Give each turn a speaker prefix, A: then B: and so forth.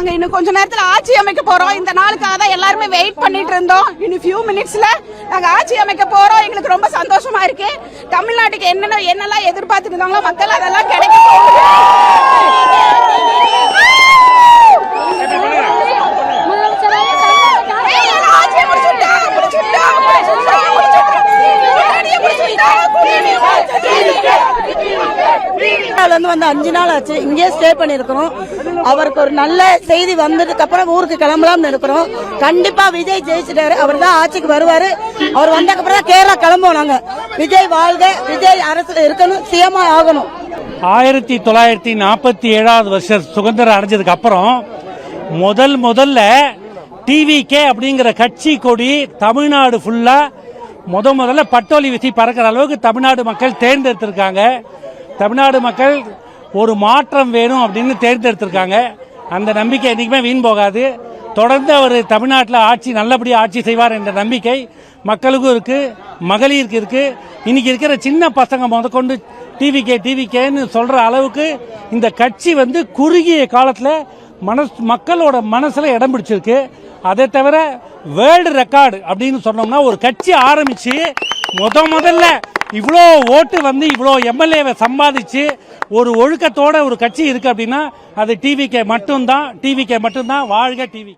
A: நாங்க இன்னும் கொஞ்ச நேரத்துல ஆட்சி அமைக்க போறோம். இந்த நாளுக்காக தான் எல்லாருமே வெயிட் பண்ணிட்டு இருந்தோம். இன்னும் ஃபியூ மினிட்ஸ்ல நாங்க ஆட்சி அமைக்க போறோம். எங்களுக்கு ரொம்ப சந்தோஷமா இருக்கு. தமிழ்நாட்டுக்கு என்னெல்லாம் எதிர்பார்த்துட்டு இருந்தாங்களோ மக்கள் அதெல்லாம் கிடைக்க போகுது.
B: வந்து 5 நாள் ஆச்சு, இங்கே ஸ்டே பண்ணிருக்கிறோம். அவருக்கு ஒரு நல்ல செய்தி வந்ததுக்கு அப்புறம் ஊருக்கு கிளம்பலாம்னு இருக்கிறோம். கண்டிப்பா விஜய் ஜெயிச்சிட்டாரு, அவர் தான் ஆட்சிக்கு வருவாரு. அவர் வந்ததுக்கு அப்புறம் கேரளா கிளம்புவோம் நாங்க. விஜய் வாழ்க, விஜய் அரசுல இருக்கணும், சிஎம்ஆ ஆகணும்.
C: 1947 வருஷம் சுதந்திரம் அடைஞ்சதுக்கு அப்புறம் முதல்ல டிவிகே அப்படிங்கிற கட்சி கொடி தமிழ்நாடு ஃபுல்லா முதல்ல பட்டோலி வீசி பறக்கிற அளவுக்கு தமிழ்நாடு மக்கள் தேர்ந்தெடுத்திருக்காங்க. தமிழ்நாடு மக்கள் ஒரு மாற்றம் வேணும் அப்படின்னு தேர்ந்தெடுத்திருக்காங்க. அந்த நம்பிக்கை என்னைக்குமே வீண் போகாது. தொடர்ந்து அவர் தமிழ்நாட்டில் நல்லபடியாக ஆட்சி செய்வார் என்ற நம்பிக்கை மக்களுக்கும் இருக்கு, மகளிருக்கு இருக்கு. இன்னைக்கு இருக்கிற சின்ன பசங்க முதற்கொண்டு டிவிகேன்னு சொல்ற அளவுக்கு இந்த கட்சி குறுகிய காலத்தில் மக்களோட மனசுல இடம் பிடிச்சிருக்கு. அதை தவிர வேர்ல்டு ரெக்கார்டு அப்படின்னு சொன்னோம்னா ஒரு கட்சி ஆரம்பிச்சு முதல்ல இவ்வளோ ஓட்டு இவ்வளோ எம்எல்ஏவை சம்பாதிச்சு ஒரு ஒழுக்கத்தோட ஒரு கட்சி இருக்கு அப்படின்னா அது டிவிகே மட்டும்தான். வாழ்க டிவி.